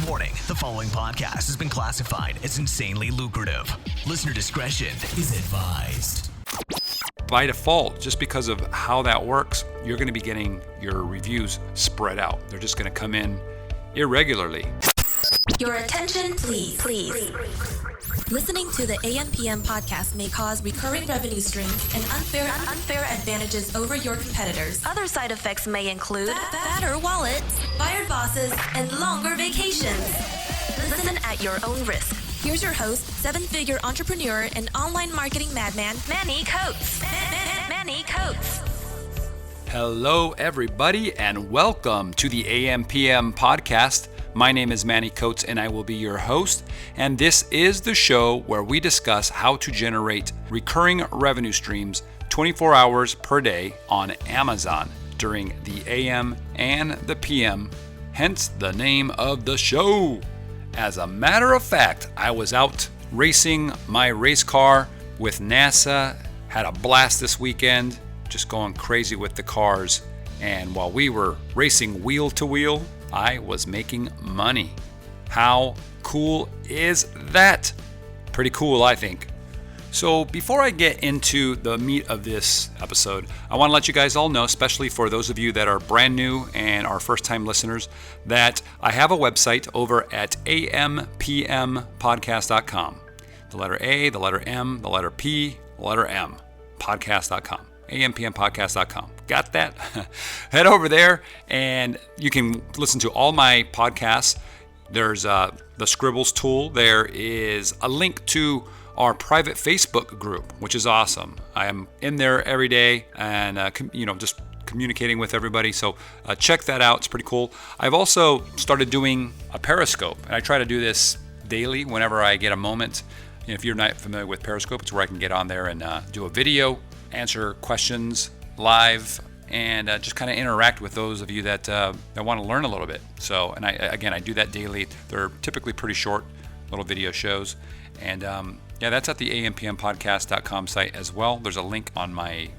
Warning, the following podcast has been classified as insanely lucrative. Listener discretion is advised. By default, just because of how that works, you're going to be getting your reviews spread out. They're just going to come in irregularly. Your attention, please. Listening to the AM/PM podcast may cause recurring revenue streams and unfair advantages over your competitors. Other side effects may include fatter wallets, fired bosses, and longer vacations. Listen at your own risk. Here's your host, seven-figure entrepreneur and online marketing madman, Manny Coats. Manny Coats. Hello, everybody, and welcome to the AM/PM podcast. My name is Manny Coats, and I will be your host. And this is the show where we discuss how to generate recurring revenue streams 24 hours per day on Amazon during the AM and the PM, hence the name of the show. As a matter of fact, I was out racing my race car with NASA, had a blast this weekend, just going crazy with the cars. And while we were racing wheel to wheel, I was making money. How cool is that? Pretty cool, I think. So before I get into the meat of this episode, I want to let you guys all know, especially for those of you that are brand new and are first-time listeners, that I have a website over at ampmpodcast.com. The letter A, the letter M, the letter P, the letter M, podcast.com. ampmpodcast.com. Got that? Head over there and you can listen to all my podcasts. There's the Scribbles tool. There is a link to our private Facebook group, which is awesome. I am in there every day and just communicating with everybody. So check that out. It's pretty cool. I've also started doing a Periscope, and I try to do this daily whenever I get a moment. If you're not familiar with Periscope, it's where I can get on there and do a video, answer questions live, and just kind of interact with those of you that want to learn a little bit. So, and I do that daily. They're typically pretty short little video shows. And that's at the ampmpodcast.com site as well. There's a link on a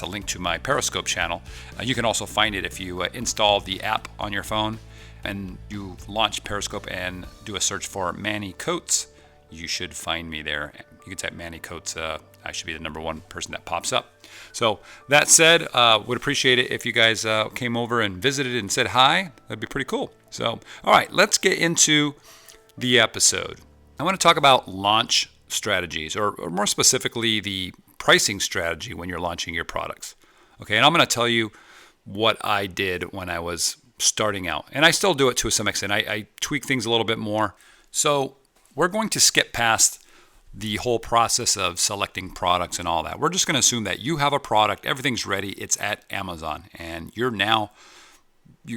link to my Periscope channel. You can also find it if you install the app on your phone and you launch Periscope and do a search for Manny Coats. You should find me there. You can type Manny Coats. I should be the number one person that pops up. So that said, would appreciate it if you guys came over and visited and said hi. That'd be pretty cool. So, all right, let's get into the episode. I want to talk about launch strategies, or more specifically, the pricing strategy when you're launching your products. Okay, and I'm going to tell you what I did when I was starting out. And I still do it to some extent. I tweak things a little bit more. So we're going to skip past the whole process of selecting products and all that. We're just going to assume that you have a product, everything's ready, it's at Amazon, and you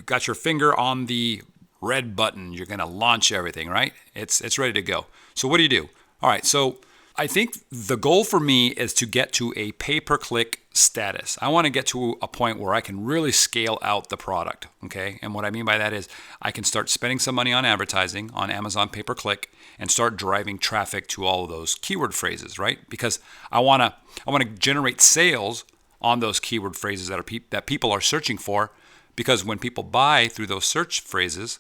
got your finger on the red button. You're going to launch everything, right? It's ready to go. So what do? All right, so I think the goal for me is to get to a pay-per-click status. I want to get to a point where I can really scale out the product, okay? And what I mean by that is I can start spending some money on advertising on Amazon pay-per-click and start driving traffic to all of those keyword phrases, right? Because I want to generate sales on those keyword phrases that people are searching for, because when people buy through those search phrases,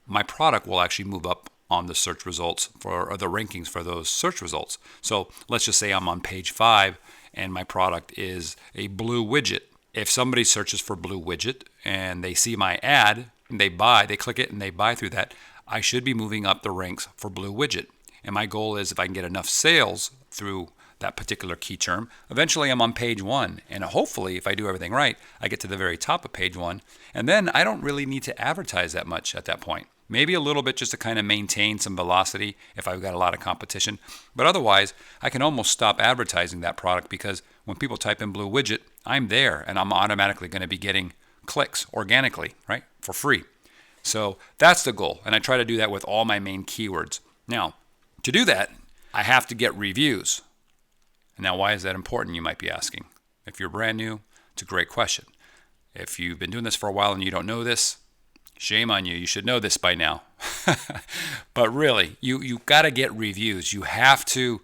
my product will actually move up on the search results or the rankings for those search results. So let's just say I'm on page 5 and my product is a blue widget. If somebody searches for blue widget and they see my ad and they click it and they buy through that, I should be moving up the ranks for blue widget. And my goal is if I can get enough sales through that particular key term, eventually I'm on page 1. And hopefully, if I do everything right, I get to the very top of page 1. And then I don't really need to advertise that much at that point. Maybe a little bit just to kind of maintain some velocity if I've got a lot of competition. But otherwise, I can almost stop advertising that product, because when people type in blue widget, I'm there and I'm automatically going to be getting clicks organically, right, for free. So that's the goal. And I try to do that with all my main keywords. Now, to do that, I have to get reviews. Now, why is that important, you might be asking? If you're brand new, it's a great question. If you've been doing this for a while and you don't know this, shame on you. You should know this by now. But really, you've got to get reviews. You have to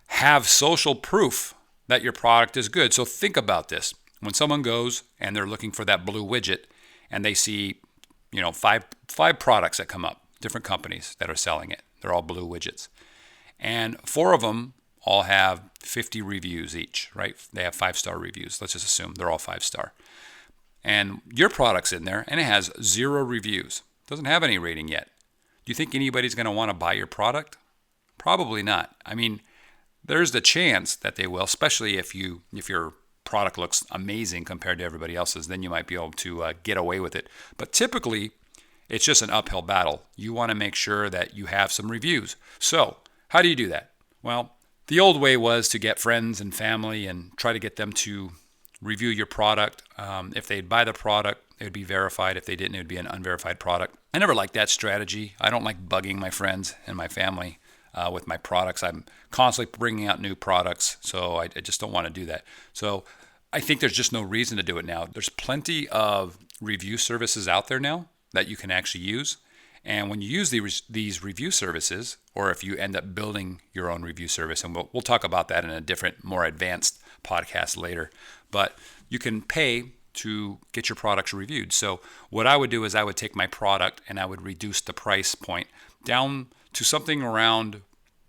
have social proof that your product is good. So think about this. When someone goes and they're looking for that blue widget and they see, five products that come up, different companies that are selling it. They're all blue widgets. And 4 of them all have 50 reviews each, right? They have 5-star reviews. Let's just assume they're all 5-star. And your product's in there and it has 0 reviews. Doesn't have any rating yet. Do you think anybody's going to want to buy your product? Probably not. I mean, there's the chance that they will, especially if your product looks amazing compared to everybody else's, then you might be able to get away with it. But typically, it's just an uphill battle. You want to make sure that you have some reviews. So, how do you do that? Well, the old way was to get friends and family and try to get them to review your product. If they'd buy the product, it would be verified. If they didn't, it would be an unverified product. I never liked that strategy. I don't like bugging my friends and my family with my products. I'm constantly bringing out new products, so I just don't want to do that. So I think there's just no reason to do it now. There's plenty of review services out there now that you can actually use. And when you use these review services, or if you end up building your own review service, and we'll talk about that in a different, more advanced podcast later, but you can pay to get your products reviewed. So what I would do is I would take my product and I would reduce the price point down to something around,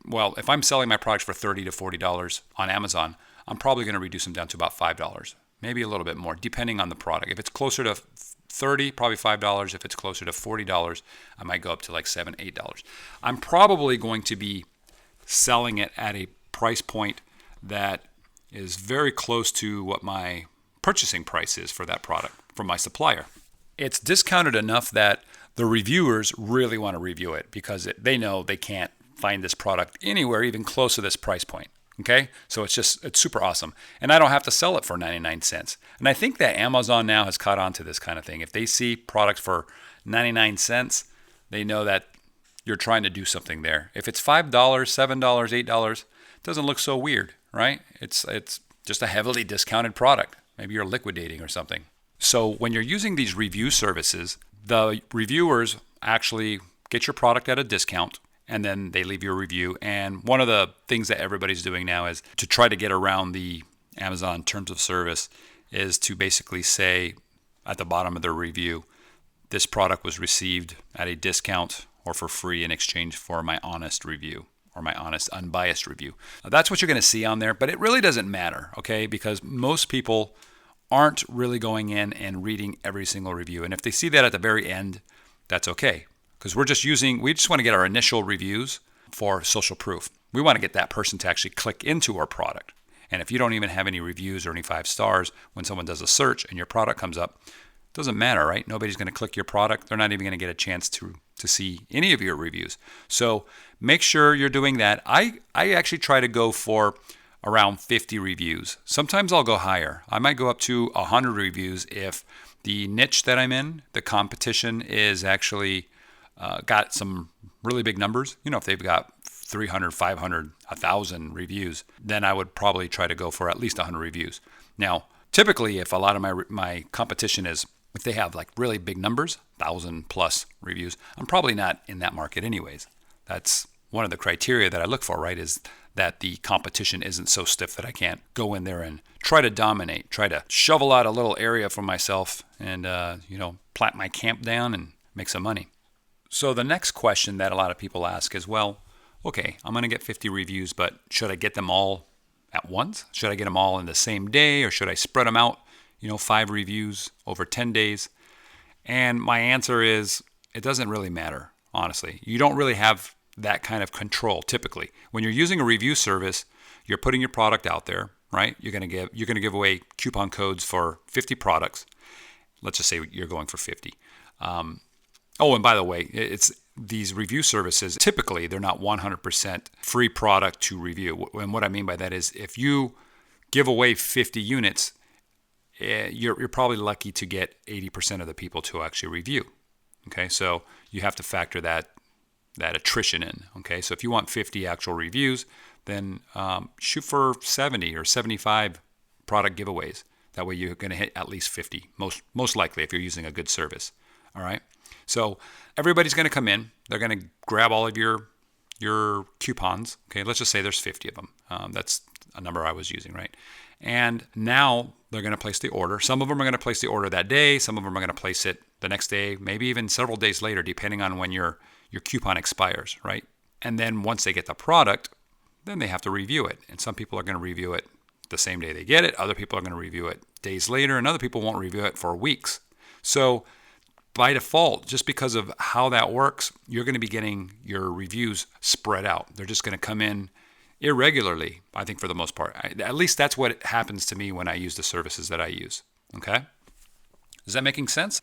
well, if I'm selling my products for $30 to $40 on Amazon, I'm probably going to reduce them down to about $5, maybe a little bit more, depending on the product. If it's closer to $30, probably $5. If it's closer to $40, I might go up to like $7, $8. I'm probably going to be selling it at a price point that is very close to what my purchasing price is for that product from my supplier. It's discounted enough that the reviewers really want to review it because they know they can't find this product anywhere even close to this price point. Okay, so it's super awesome. And I don't have to sell it for 99 cents. And I think that Amazon now has caught on to this kind of thing. If they see products for 99 cents, they know that you're trying to do something there. If it's $5, $7, $8, it doesn't look so weird, right? It's just a heavily discounted product. Maybe you're liquidating or something. So when you're using these review services, the reviewers actually get your product at a discount, and then they leave you a review. And one of the things that everybody's doing now is to try to get around the Amazon terms of service is to basically say at the bottom of their review, this product was received at a discount or for free in exchange for my honest review or my honest, unbiased review. Now, that's what you're going to see on there, but it really doesn't matter, okay? Because most people aren't really going in and reading every single review. And if they see that at the very end, that's okay. Because we just want to get our initial reviews for social proof. We want to get that person to actually click into our product. And if you don't even have any reviews or any 5 stars, when someone does a search and your product comes up, it doesn't matter, right? Nobody's going to click your product. They're not even going to get a chance to see any of your reviews. So make sure you're doing that. I actually try to go for around 50 reviews. Sometimes I'll go higher. I might go up to 100 reviews if the niche that I'm in, the competition is actually got some really big numbers. You know, if they've got 300, 500, 1,000 reviews, then I would probably try to go for at least 100 reviews. Now, typically, if a lot of my competition is, if they have like really big numbers, 1,000 plus reviews, I'm probably not in that market anyways. That's one of the criteria that I look for, right, is that the competition isn't so stiff that I can't go in there and try to dominate, try to shovel out a little area for myself and, plant my camp down and make some money. So the next question that a lot of people ask is, well, okay, I'm going to get 50 reviews, but should I get them all at once? Should I get them all in the same day, or should I spread them out, 5 reviews over 10 days? And my answer is, it doesn't really matter, honestly. You don't really have that kind of control typically. When you're using a review service, you're putting your product out there, right? You're going to give away coupon codes for 50 products. Let's just say you're going for 50. And by the way, it's these review services, typically they're not 100% free product to review. And what I mean by that is if you give away 50 units, you're probably lucky to get 80% of the people to actually review. Okay, so you have to factor that attrition in. Okay, so if you want 50 actual reviews, then shoot for 70 or 75 product giveaways. That way you're going to hit at least 50, most likely if you're using a good service. All right. So everybody's going to come in. They're going to grab all of your coupons. Okay, let's just say there's 50 of them. That's a number I was using, right? And now they're going to place the order. Some of them are going to place the order that day. Some of them are going to place it the next day, maybe even several days later, depending on when your coupon expires, right? And then once they get the product, then they have to review it. And some people are going to review it the same day they get it. Other people are going to review it days later, and other people won't review it for weeks. So by default, just because of how that works, you're going to be getting your reviews spread out. They're just going to come in irregularly, I think, for the most part. At least that's what happens to me when I use the services that I use. Okay? Is that making sense?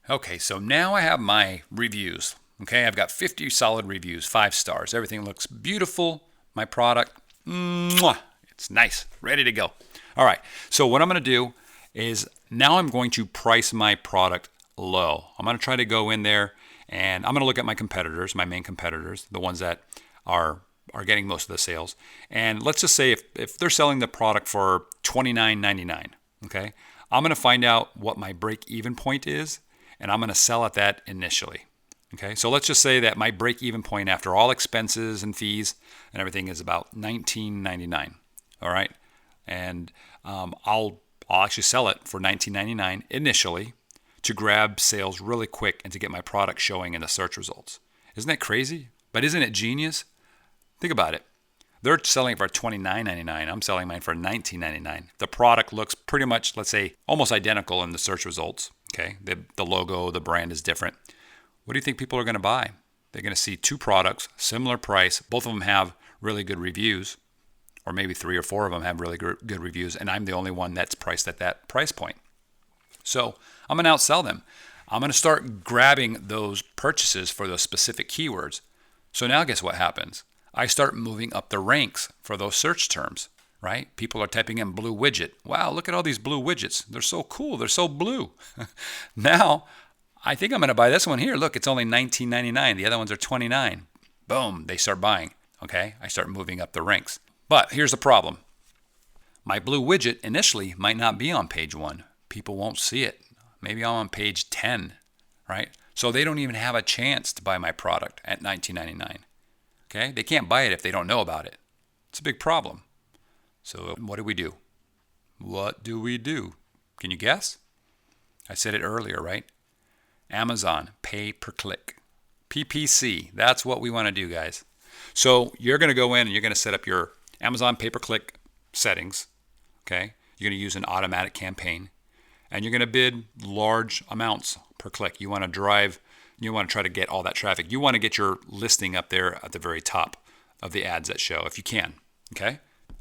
Okay, so now I have my reviews. Okay, I've got 50 solid reviews, 5 stars. Everything looks beautiful. My product, it's nice, ready to go. All right, so what I'm going to do is now I'm going to price my product low. I'm going to try to go in there and I'm going to look at my competitors, my main competitors, the ones that are getting most of the sales. And let's just say if they're selling the product for $29.99, okay, I'm going to find out what my break-even point is, and I'm going to sell at that initially. Okay, so let's just say that my break-even point after all expenses and fees and everything is about $19.99. All right, and I'll actually sell it for $19.99 initially to grab sales really quick and to get my product showing in the search results. Isn't that crazy? But isn't it genius? Think about it. They're selling it for $29.99. I'm selling mine for $19.99. The product looks pretty much, let's say, almost identical in the search results. Okay, the logo, the brand is different. What do you think people are going to buy? They're going to see 2 products, similar price. Both of them have really good reviews, or maybe 3 or 4 of them have really good reviews, and I'm the only one that's priced at that price point. So I'm going to outsell them. I'm going to start grabbing those purchases for those specific keywords. So now guess what happens? I start moving up the ranks for those search terms, right? People are typing in blue widget. Wow, look at all these blue widgets. They're so cool. They're so blue. Now, I think I'm going to buy this one here. Look, it's only $19.99. The other ones are $29. Boom, they start buying. Okay, I start moving up the ranks. But here's the problem. My blue widget initially might not be on page 1. People won't see it. Maybe I'm on page 10, right? So they don't even have a chance to buy my product at $19.99. Okay, they can't buy it if they don't know about it. It's a big problem. So what do we do? What do we do? Can you guess? I said it earlier, right? Amazon, pay per click. PPC, that's what we want to do, guys. So you're going to go in and you're going to set up your Amazon pay-per-click settings, okay? You're going to use an automatic campaign, and you're going to bid large amounts per click. You want to try to get all that traffic. You want to get your listing up there at the very top of the ads that show, if you can, okay?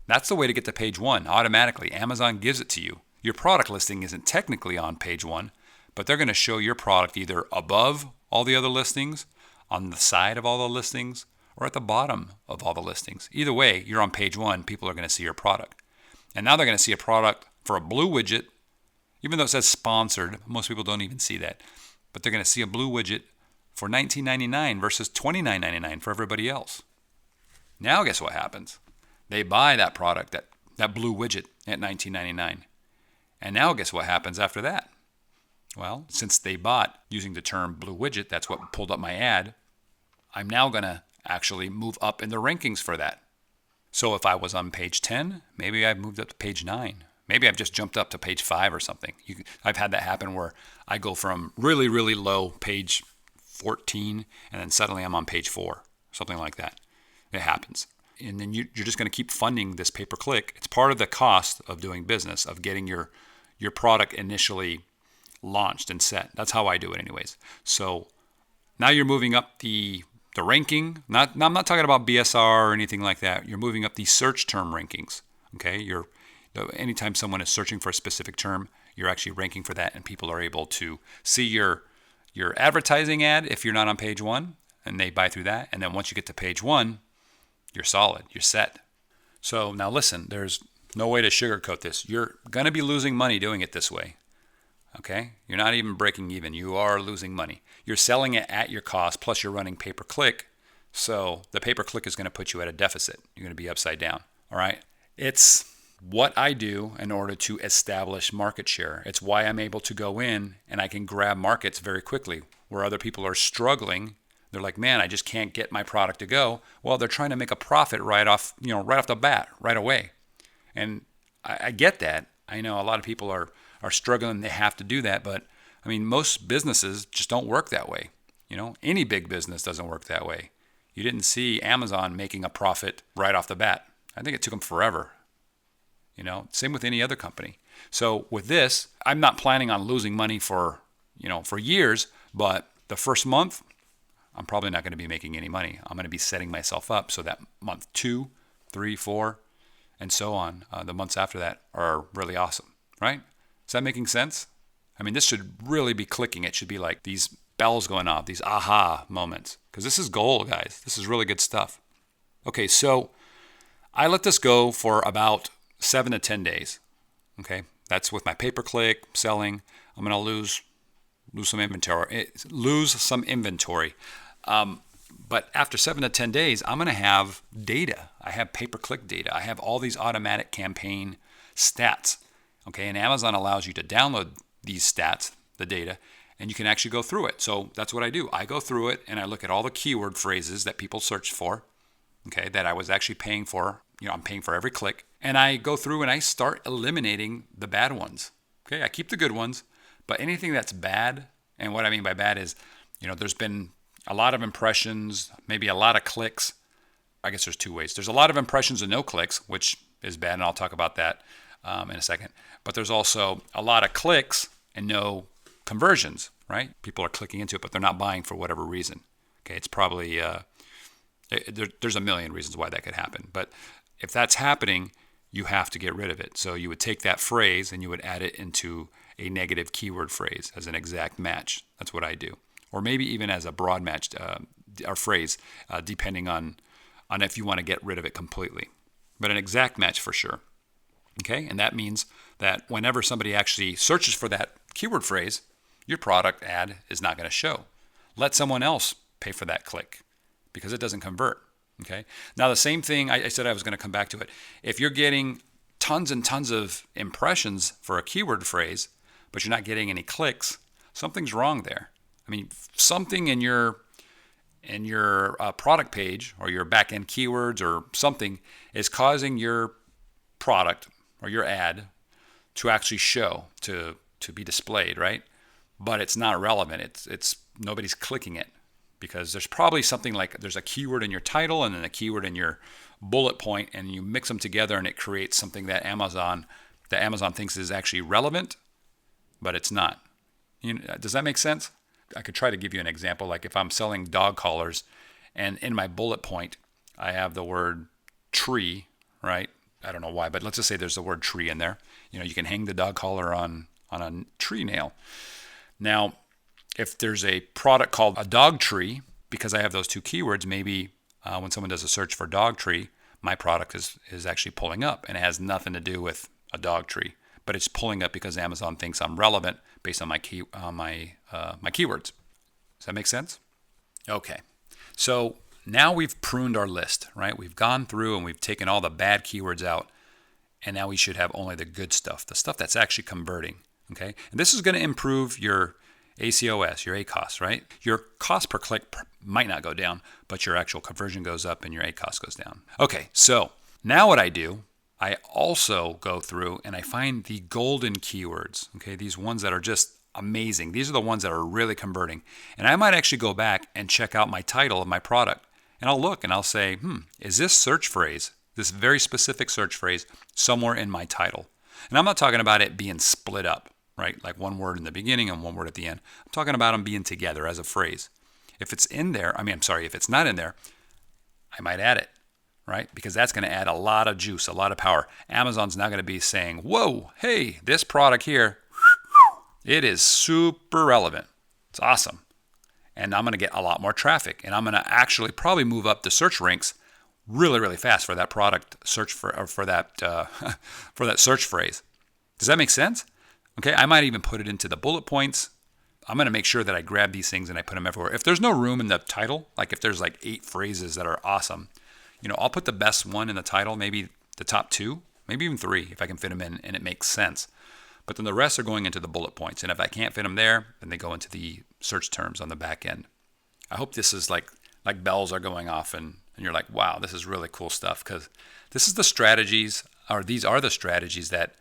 That's the way to get to page 1, automatically. Amazon gives it to you. Your product listing isn't technically on page 1, but they're going to show your product either above all the other listings, on the side of all the listings, or at the bottom of all the listings. Either way, you're on page 1, people are going to see your product. And now they're going to see a product for a blue widget, even though it says sponsored. Most people don't even see that. But they're going to see a blue widget for $19.99 versus $29.99 for everybody else. Now guess what happens? They buy that product, that blue widget at $19.99. And now guess what happens after that? Well, since they bought using the term blue widget, that's what pulled up my ad, I'm now going to actually move up in the rankings for that. So if I was on page 10, maybe I've moved up to page 9. Maybe I've just jumped up to page 5 or something. I've had that happen where I go from really, really low, page 14, and then suddenly I'm on page 4, something like that. It happens. And then you're just going to keep funding this pay-per-click. It's part of the cost of doing business, of getting your product initially launched and set. That's how I do it anyways. So now you're moving up the ranking. I'm not talking about BSR or anything like that. You're moving up the search term rankings. Okay, anytime someone is searching for a specific term, you're actually ranking for that, and people are able to see your advertising ad if you're not on page 1, and they buy through that. And then once you get to page 1, you're solid. You're set. So now listen, there's no way to sugarcoat this. You're going to be losing money doing it this way. Okay? You're not even breaking even. You are losing money. You're selling it at your cost, plus you're running pay-per-click. So the pay-per-click is going to put you at a deficit. You're going to be upside down. All right? It's what I do in order to establish market share. It's why I'm able to go in and I can grab markets very quickly where other people are struggling. They're like, man, I just can't get my product to go. Well, they're trying to make a profit right off the bat, right away. And I get that. I know a lot of people are struggling. They have to do that. But I mean, most businesses just don't work that way. Any big business doesn't work that way. You didn't see Amazon making a profit right off the bat. I think it took them forever. Same with any other company. So with this, I'm not planning on losing money for years, but the first month, I'm probably not going to be making any money. I'm going to be setting myself up so that month 2, 3, 4, and so on, the months after that are really awesome, right? Is that making sense? I mean, this should really be clicking. It should be like these bells going off, these aha moments, because this is gold, guys. This is really good stuff. Okay, so I let this go for about 7 to 10 days. Okay, that's with my pay-per-click selling. I'm going to lose some inventory. But after 7 to 10 days, I'm going to have data. I have pay-per-click data. I have all these automatic campaign stats. Okay, and Amazon allows you to download these stats, the data, and you can actually go through it. So that's what I do. I go through it and I look at all the keyword phrases that people search for, okay, that I was actually paying for. I'm paying for every click. And I go through and I start eliminating the bad ones. Okay, I keep the good ones, but anything that's bad, and what I mean by bad is, there's been a lot of impressions, maybe a lot of clicks. I guess there's 2 ways. There's a lot of impressions and no clicks, which is bad, and I'll talk about that in a second. But there's also a lot of clicks and no conversions, right? People are clicking into it, but they're not buying for whatever reason. Okay, it's probably, there's a million reasons why that could happen. But if that's happening, you have to get rid of it. So you would take that phrase and you would add it into a negative keyword phrase as an exact match. That's what I do. Or maybe even as a broad match or phrase, depending on if you want to get rid of it completely. But an exact match for sure. Okay, and that means that whenever somebody actually searches for that keyword phrase, your product ad is not going to show. Let someone else pay for that click because it doesn't convert. Okay. Now the same thing, I said I was going to come back to it. If you're getting tons and tons of impressions for a keyword phrase, but you're not getting any clicks, something's wrong there. I mean, something in your product page or your back-end keywords or something is causing your product or your ad to actually show, to be displayed, right? But it's not relevant. It's nobody's clicking it. Because there's probably something like there's a keyword in your title and then a keyword in your bullet point, and you mix them together and it creates something that Amazon thinks is actually relevant, but it's not. Does that make sense? I could try to give you an example. Like if I'm selling dog collars and in my bullet point, I have the word tree, right? I don't know why, but let's just say there's the word tree in there. You can hang the dog collar on a tree nail. Now, if there's a product called a dog tree, because I have those 2 keywords, maybe when someone does a search for dog tree, my product is actually pulling up, and it has nothing to do with a dog tree, but it's pulling up because Amazon thinks I'm relevant based on my keywords. Does that make sense? Okay, so now we've pruned our list, right? We've gone through and we've taken all the bad keywords out, and now we should have only the good stuff, the stuff that's actually converting. Okay, and this is going to improve your ACOS, your ACOS, right? Your cost per click might not go down, but your actual conversion goes up and your ACOS goes down. Okay, so now what I do, I also go through and I find the golden keywords, okay? These ones that are just amazing. These are the ones that are really converting. And I might actually go back and check out my title of my product. And I'll look and I'll say, is this search phrase, this very specific search phrase, somewhere in my title? And I'm not talking about it being split up, right? Like one word in the beginning and one word at the end. I'm talking about them being together as a phrase. If it's in there, if it's not in there, I might add it, right? Because that's going to add a lot of juice, a lot of power. Amazon's not going to be saying, whoa, hey, this product here, it is super relevant. It's awesome. And I'm going to get a lot more traffic. And I'm going to actually probably move up the search ranks really, really fast for that product search for that search phrase. Does that make sense? Okay, I might even put it into the bullet points. I'm going to make sure that I grab these things and I put them everywhere. If there's no room in the title, like if there's like 8 phrases that are awesome, I'll put the best one in the title, maybe the top 2, maybe even 3 if I can fit them in and it makes sense. But then the rest are going into the bullet points. And if I can't fit them there, then they go into the search terms on the back end. I hope this is like bells are going off and you're like, wow, this is really cool stuff, because this is the strategies these are the strategies that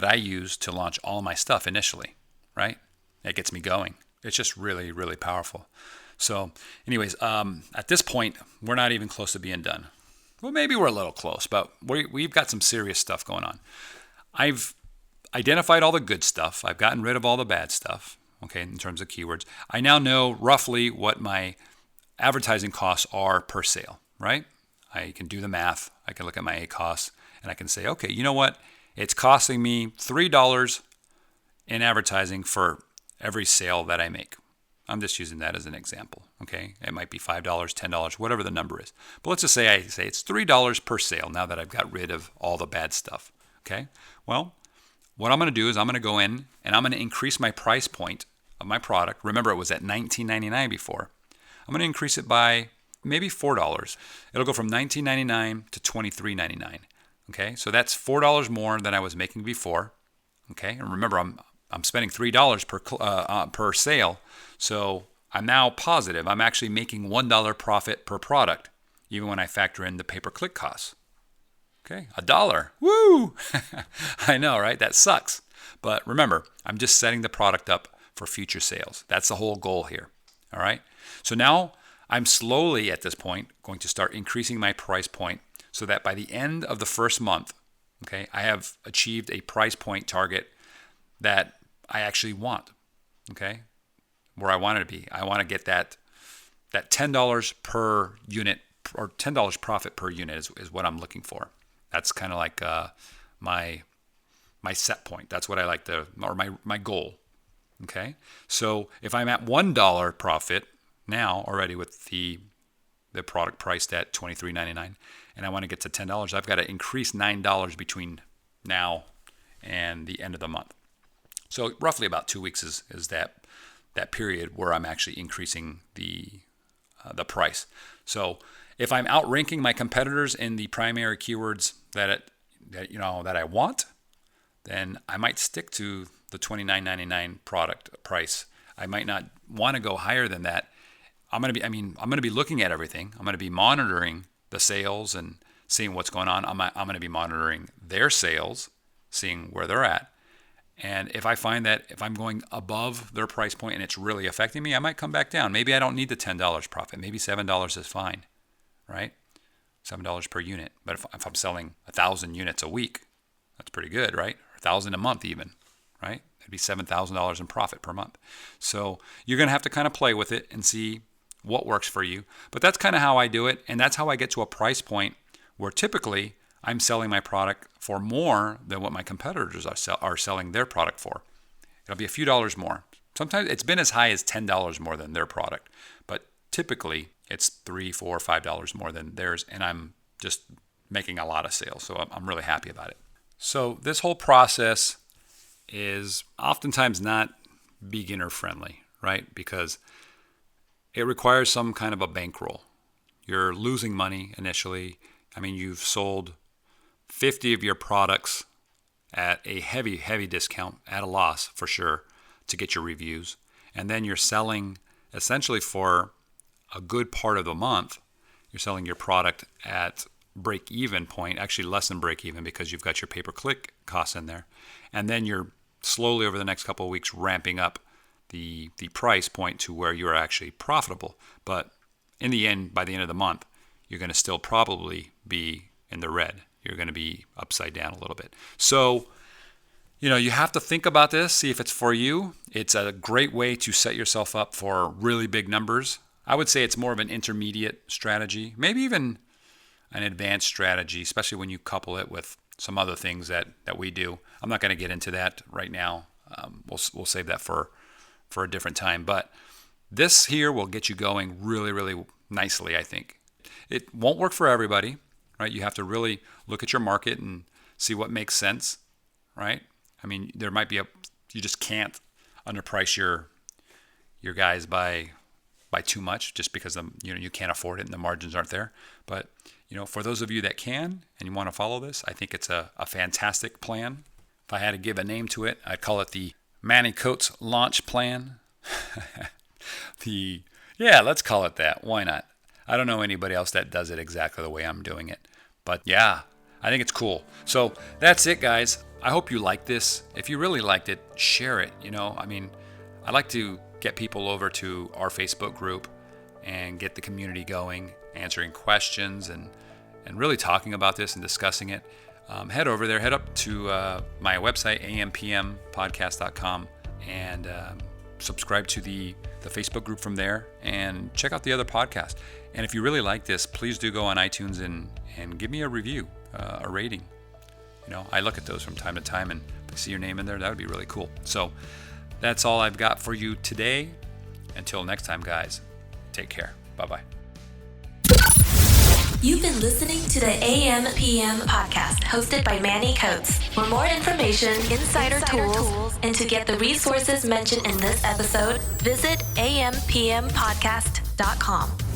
I use to launch all my stuff initially, right? It gets me going. It's just really, really powerful. So anyways, at this point, we're not even close to being done. Well, maybe we're a little close, but we've got some serious stuff going on. I've identified all the good stuff. I've gotten rid of all the bad stuff, okay, in terms of keywords. I now know roughly what my advertising costs are per sale, right? I can do the math. I can look at my ACoS and I can say, okay, you know what? It's costing me $3 in advertising for every sale that I make. I'm just using that as an example, okay? It might be $5, $10, whatever the number is. But let's just say it's $3 per sale now that I've got rid of all the bad stuff, okay? Well, what I'm going to do is I'm going to go in and I'm going to increase my price point of my product. Remember, it was at $19.99 before. I'm going to increase it by maybe $4. It'll go from $19.99 to $23.99, okay? So that's $4 more than I was making before, okay? And remember, I'm spending $3 per sale, so I'm now positive. I'm actually making $1 profit per product, even when I factor in the pay-per-click costs. Okay, $1. Woo! I know, right? That sucks. But remember, I'm just setting the product up for future sales. That's the whole goal here. All right? So now I'm slowly at this point going to start increasing my price point so that by the end of the first month, okay, I have achieved a price point target that I actually want, okay, where I want it to be. I want to get that $10 per unit or $10 profit per unit is what I'm looking for. That's kind of like my set point. That's what I like or my goal, okay? So if I'm at $1 profit now already with the product priced at $23.99 and I want to get to $10, I've got to increase $9 between now and the end of the month. So roughly about 2 weeks is that period where I'm actually increasing the price. So if I'm outranking my competitors in the primary keywords that I want, then I might stick to the $29.99 product price. I might not want to go higher than that. I'm going to be looking at everything. I'm going to be monitoring the sales and seeing what's going on. I'm going to be monitoring their sales, seeing where they're at. And if I find that if I'm going above their price point and it's really affecting me, I might come back down. Maybe I don't need the $10 profit. Maybe $7 is fine, right? $7 per unit. But if I'm selling 1,000 units a week, that's pretty good, right? Or 1,000 a month even, right? It'd be $7,000 in profit per month. So you're going to have to kind of play with it and see what works for you. But that's kind of how I do it. And that's how I get to a price point where typically I'm selling my product for more than what my competitors are selling their product for. It'll be a few dollars more. Sometimes it's been as high as $10 more than their product, but typically it's $3, $4, $5 more than theirs, and I'm just making a lot of sales, so I'm really happy about it. So this whole process is oftentimes not beginner friendly, right? Because it requires some kind of a bankroll. You're losing money initially. I mean, you've sold 50 of your products at a heavy, heavy discount, at a loss for sure, to get your reviews. And then you're selling essentially for a good part of the month, you're selling your product at break-even point, actually less than break-even because you've got your pay-per-click costs in there. And then you're slowly over the next couple of weeks ramping up the price point to where you're actually profitable. But in the end, by the end of the month, you're going to still probably be in the red. You're going to be upside down a little bit. So, you have to think about this, see if it's for you. It's a great way to set yourself up for really big numbers. I would say it's more of an intermediate strategy, maybe even an advanced strategy, especially when you couple it with some other things that we do. I'm not going to get into that right now. We'll save that for a different time. But this here will get you going really, really nicely, I think. It won't work for everybody, right? You have to really look at your market and see what makes sense, right? I mean, there might be you just can't underprice your guys by too much just because you can't afford it and the margins aren't there. But for those of you that can and you want to follow this, I think it's a fantastic plan. If I had to give a name to it, I'd call it the Manny Coats launch plan. Let's call it that. Why not? I don't know anybody else that does it exactly the way I'm doing it. But yeah, I think it's cool. So that's it, guys. I hope you liked this. If you really liked it, share it. I like to get people over to our Facebook group and get the community going, answering questions and really talking about this and discussing it. Head over there, head up to my website, ampmpodcast.com, and subscribe to the Facebook group from there, and check out the other podcast. And if you really like this, please do go on iTunes and give me a review, a rating. I look at those from time to time, and if I see your name in there, that would be really cool. So that's all I've got for you today. Until next time, guys, take care. Bye-bye. You've been listening to the AM/PM podcast hosted by Manny Coats. For more information, insider tools, and to get the resources mentioned in this episode, visit ampmpodcast.com.